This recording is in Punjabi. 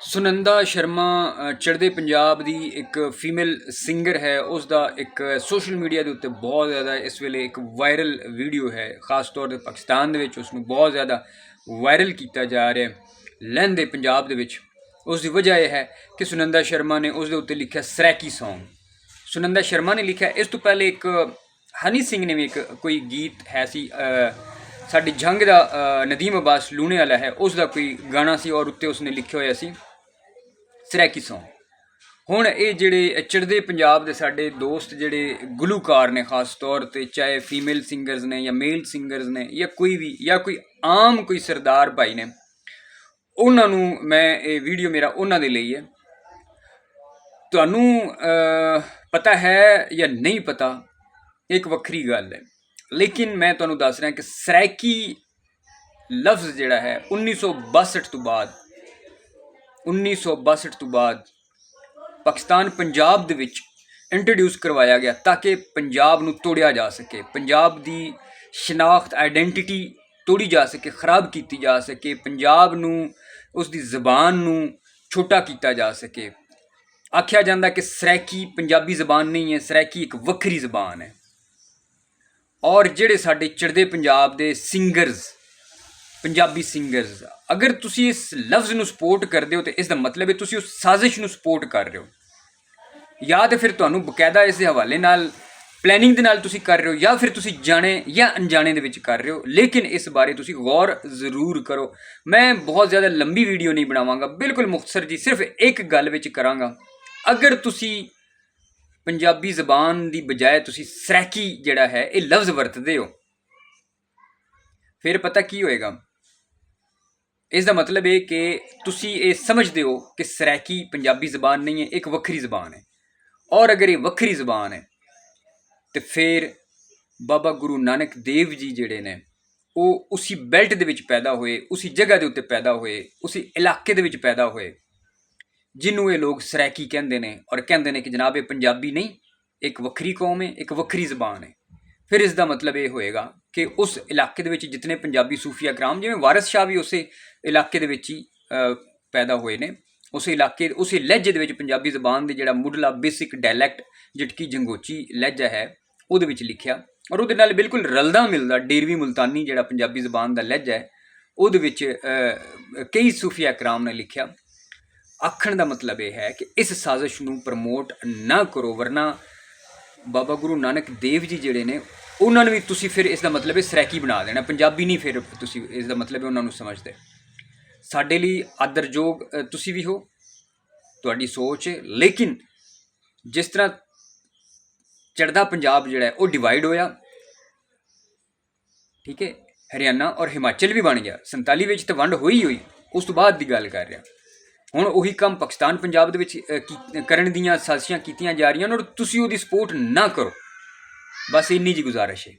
ਸੁਨੰਦਾ ਸ਼ਰਮਾ ਚੜ੍ਹਦੇ ਪੰਜਾਬ ਦੀ ਇੱਕ ਫੀਮੇਲ ਸਿੰਗਰ ਹੈ। ਉਸ ਦਾ ਇੱਕ ਸੋਸ਼ਲ ਮੀਡੀਆ ਦੇ ਉੱਤੇ ਬਹੁਤ ਜ਼ਿਆਦਾ ਇਸ ਵੇਲੇ ਇੱਕ ਵਾਇਰਲ ਵੀਡੀਓ ਹੈ। ਖਾਸ ਤੌਰ 'ਤੇ ਪਾਕਿਸਤਾਨ ਦੇ ਵਿੱਚ ਉਸ ਨੂੰ ਬਹੁਤ ਜ਼ਿਆਦਾ ਵਾਇਰਲ ਕੀਤਾ ਜਾ ਰਿਹਾ ਲਹਿੰਦੇ ਪੰਜਾਬ ਦੇ ਵਿੱਚ। ਉਸ ਦੀ ਵਜ੍ਹਾ ਇਹ ਹੈ ਕਿ ਸੁਨੰਦਾ ਸ਼ਰਮਾ ਨੇ ਉਸ ਦੇ ਉੱਤੇ ਲਿਖਿਆ ਸਰੈਕੀ ਸੌਂਗ। ਸੁਨੰਦਾ ਸ਼ਰਮਾ ਨੇ ਲਿਖਿਆ। ਇਸ ਤੋਂ ਪਹਿਲੇ ਇੱਕ ਹਨੀ ਸਿੰਘ ਨੇ ਵੀ ਇੱਕ ਕੋਈ ਗੀਤ ਹੈ ਸੀ ਸਾਡੀ ਜੰਗ ਦਾ ਨਦੀਮ ਅਬਾਸ ਲੂਣੇ ਵਾਲਾ ਹੈ, ਉਸ ਦਾ ਕੋਈ ਗਾਣਾ ਸੀ ਔਰ ਉੱਤੇ ਉਸਨੇ ਲਿਖਿਆ ਹੋਇਆ ਸੀ ਸਰੈਕੀ ਸੌਂਗ। ਹੁਣ ਇਹ ਜਿਹੜੇ ਚੜ੍ਹਦੇ ਪੰਜਾਬ ਦੇ ਸਾਡੇ ਦੋਸਤ ਜਿਹੜੇ ਗੁਲੂਕਾਰ ਨੇ, ਖਾਸ ਤੌਰ 'ਤੇ ਚਾਹੇ ਫੀਮੇਲ ਸਿੰਗਰਸ ਨੇ ਜਾਂ ਮੇਲ ਸਿੰਗਰਸ ਨੇ ਜਾਂ ਕੋਈ ਵੀ ਜਾਂ ਕੋਈ ਆਮ ਕੋਈ ਸਰਦਾਰ ਭਾਈ ਨੇ, ਉਹਨਾਂ ਨੂੰ ਮੈਂ ਇਹ ਵੀਡੀਓ ਮੇਰਾ ਉਹਨਾਂ ਦੇ ਲਈ ਹੈ। ਤੁਹਾਨੂੰ ਪਤਾ ਹੈ ਜਾਂ ਨਹੀਂ ਪਤਾ ਇੱਕ ਵੱਖਰੀ ਗੱਲ ਹੈ, ਲੇਕਿਨ ਮੈਂ ਤੁਹਾਨੂੰ ਦੱਸ ਰਿਹਾ ਕਿ ਸਰੈਕੀ ਲਫ਼ਜ਼ ਜਿਹੜਾ ਹੈ 1962 ਤੋਂ ਬਾਅਦ ਪਾਕਿਸਤਾਨ ਪੰਜਾਬ ਦੇ ਵਿੱਚ ਇੰਟਰੋਡਿਊਸ ਕਰਵਾਇਆ ਗਿਆ ਤਾਂ ਕਿ ਪੰਜਾਬ ਨੂੰ ਤੋੜਿਆ ਜਾ ਸਕੇ, ਪੰਜਾਬ ਦੀ ਸ਼ਨਾਖਤ ਆਈਡੈਂਟੀਟੀ ਤੋੜੀ ਜਾ ਸਕੇ, ख़राब ਕੀਤੀ ਜਾ ਸਕੇ, ਪੰਜਾਬ ਨੂੰ ਉਸ ਦੀ ਜ਼ਬਾਨ ਨੂੰ ਛੋਟਾ ਕੀਤਾ ਜਾ ਸਕੇ। ਆਖਿਆ ਜਾਂਦਾ ਕਿ ਸਰੈਕੀ ਪੰਜਾਬੀ ਜ਼ਬਾਨ ਨਹੀਂ ਹੈ, ਸਰੈਕੀ ਇੱਕ ਵੱਖਰੀ ਜ਼ਬਾਨ ਹੈ। ਔਰ ਜਿਹੜੇ ਸਾਡੇ ਚੜ੍ਹਦੇ ਪੰਜਾਬ ਦੇ ਸਿੰਗਰਸ, ਪੰਜਾਬੀ ਸਿੰਗਰਸ, ਅਗਰ ਤੁਸੀਂ ਇਸ ਲਫ਼ਜ਼ ਨੂੰ ਸਪੋਰਟ ਕਰਦੇ ਹੋ ਤਾਂ ਇਸ ਦਾ ਮਤਲਬ ਹੈ ਤੁਸੀਂ ਉਸ ਸਾਜ਼ਿਸ਼ ਨੂੰ ਸਪੋਰਟ ਕਰ ਰਹੇ ਹੋ, ਜਾਂ ਤਾਂ ਫਿਰ ਤੁਹਾਨੂੰ ਬਕਾਇਦਾ ਇਸ ਦੇ ਹਵਾਲੇ ਨਾਲ ਪਲੈਨਿੰਗ ਦੇ ਨਾਲ ਤੁਸੀਂ ਕਰ ਰਹੇ ਹੋ, ਜਾਂ ਫਿਰ ਤੁਸੀਂ ਜਾਣੇ ਜਾਂ ਅਣਜਾਣੇ ਦੇ ਵਿੱਚ ਕਰ ਰਹੇ ਹੋ। ਲੇਕਿਨ ਇਸ ਬਾਰੇ ਤੁਸੀਂ ਗੌਰ ਜ਼ਰੂਰ ਕਰੋ। ਮੈਂ ਬਹੁਤ ਜ਼ਿਆਦਾ ਲੰਬੀ ਵੀਡੀਓ ਨਹੀਂ ਬਣਾਵਾਂਗਾ, ਬਿਲਕੁਲ ਮੁਖਤਸਰ ਜੀ ਸਿਰਫ ਇੱਕ ਗੱਲ ਵਿੱਚ ਕਰਾਂਗਾ। ਅਗਰ ਤੁਸੀਂ ਪੰਜਾਬੀ ਜ਼ਬਾਨ ਦੀ ਬਜਾਏ ਤੁਸੀਂ ਸਰੈਕੀ ਜਿਹੜਾ ਹੈ ਇਹ ਲਫ਼ਜ਼ ਵਰਤਦੇ ਹੋ, ਫਿਰ ਪਤਾ ਕੀ ਹੋਏਗਾ। ਇਸ ਦਾ ਮਤਲਬ ਇਹ ਕਿ ਤੁਸੀਂ ਇਹ ਸਮਝਦੇ ਹੋ ਕਿ ਸਰੈਕੀ ਪੰਜਾਬੀ ਜ਼ਬਾਨ ਨਹੀਂ ਹੈ, ਇੱਕ ਵੱਖਰੀ ਜ਼ਬਾਨ ਹੈ। ਔਰ ਅਗਰ ਇਹ ਵੱਖਰੀ ਜ਼ਬਾਨ ਹੈ ਤੇ ਫਿਰ ਬਾਬਾ ਗੁਰੂ ਨਾਨਕ ਦੇਵ ਜੀ ਜਿਹੜੇ ਨੇ ਉਹ ਉसी ਬੈਲਟ ਦੇ ਵਿੱਚ ਪੈਦਾ ਹੋਏ, ਉसी ਜਗ੍ਹਾ ਦੇ ਉੱਤੇ ਪੈਦਾ ਹੋਏ, ਉसी ਇਲਾਕੇ ਦੇ ਵਿੱਚ ਪੈਦਾ ਹੋਏ ਜਿਹਨੂੰ ਇਹ ਲੋਕ ਸਰੈਕੀ ਕਹਿੰਦੇ ਨੇ, ਔਰ ਕਹਿੰਦੇ ਨੇ ਕਿ ਜਨਾਬ ਇਹ ਪੰਜਾਬੀ ਨਹੀਂ, ਇੱਕ ਵੱਖਰੀ ਕੌਮ ਹੈ, ਇੱਕ ਵੱਖਰੀ ਜ਼ਬਾਨ ਹੈ। ਫਿਰ ਇਸ ਦਾ ਮਤਲਬ ਇਹ ਹੋਏਗਾ ਕਿ ਉਸ ਇਲਾਕੇ ਦੇ ਵਿੱਚ ਜਿਤਨੇ ਪੰਜਾਬੀ ਸੂਫੀਆ ਕਰਾਮ, ਜਿਵੇਂ ਵਾਰਿਸ ਸ਼ਾਹ ਵੀ ਉਸੇ ਇਲਾਕੇ ਦੇ ਵਿੱਚ ਹੀ ਪੈਦਾ ਹੋਏ ਨੇ, ਉਸੇ ਇਲਾਕੇ ਉਸੇ ਲਹਿਜੇ ਦੇ ਵਿੱਚ ਪੰਜਾਬੀ ਜ਼ਬਾਨ ਦੇ ਜਿਹੜਾ ਮੁੱਢਲਾ ਬੇਸਿਕ ਡਾਇਲੈਕਟ ਜਟਕੀ ਜੰਗੋਚੀ ਲਹਿਜਾ ਹੈ ਉਹਦੇ ਵਿੱਚ ਲਿਖਿਆ, ਔਰ ਉਹਦੇ ਨਾਲ ਬਿਲਕੁਲ ਰਲਦਾ ਮਿਲਦਾ ਡੇਰਵੀ ਮੁਲਤਾਨੀ ਜਿਹੜਾ ਪੰਜਾਬੀ ਜ਼ਬਾਨ ਦਾ ਲਹਿਜਾ ਹੈ ਉਹਦੇ ਵਿੱਚ ਕਈ ਸੂਫੀਆ ਕਰਾਮ ਨੇ ਲਿਖਿਆ। ਆਖਣ ਦਾ ਮਤਲਬ ਇਹ ਹੈ ਕਿ ਇਸ ਸਾਜ਼ਿਸ਼ ਨੂੰ ਪ੍ਰਮੋਟ ਨਾ ਕਰੋ, ਵਰਨਾ ਬਾਬਾ ਗੁਰੂ ਨਾਨਕ ਦੇਵ ਜੀ ਜਿਹੜੇ ਨੇ ਉਹਨਾਂ ਨੂੰ ਵੀ ਤੁਸੀਂ ਫਿਰ ਇਸ ਦਾ ਮਤਲਬ ਹੈ ਸਰੈਕੀ ਬਣਾ ਦੇਣਾ, ਪੰਜਾਬੀ ਨਹੀਂ ਫਿਰ ਤੁਸੀਂ ਇਸ ਦਾ ਮਤਲਬ ਹੈ ਉਹਨਾਂ ਨੂੰ ਸਮਝਦੇ। ਸਾਡੇ ਲਈ ਆਦਰਯੋਗ ਤੁਸੀਂ ਵੀ ਹੋ, ਤੁਹਾਡੀ ਸੋਚ ਹੈ, ਲੇਕਿਨ ਜਿਸ ਤਰ੍ਹਾਂ ਚੜ੍ਹਦਾ ਪੰਜਾਬ ਜਿਹੜਾ ਹੈ ਉਹ ਡਿਵਾਈਡ ਹੋਇਆ, ਠੀਕ ਹੈ, ਹਰਿਆਣਾ ਔਰ ਹਿਮਾਚਲ ਵੀ ਬਣ ਗਿਆ 47 ਵਿੱਚ ਤਾਂ ਵੰਡ ਹੋਈ, ਉਸ ਤੋਂ ਬਾਅਦ ਦੀ ਗੱਲ ਕਰ ਰਿਹਾ। ਹੁਣ ਉਹੀ ਕੰਮ ਪਾਕਿਸਤਾਨ ਪੰਜਾਬ ਦੇ ਵਿੱਚ ਕਰਨ ਦੀਆਂ ਸਾਜ਼ਿਸ਼ਾਂ ਕੀਤੀਆਂ ਜਾ ਰਹੀਆਂ ਔਰ ਤੁਸੀਂ ਉਹਦੀ ਸਪੋਰਟ ਨਾ ਕਰੋ, ਬਸ ਇੰਨੀ ਜੀ ਗੁਜ਼ਾਰਿਸ਼ ਹੈ।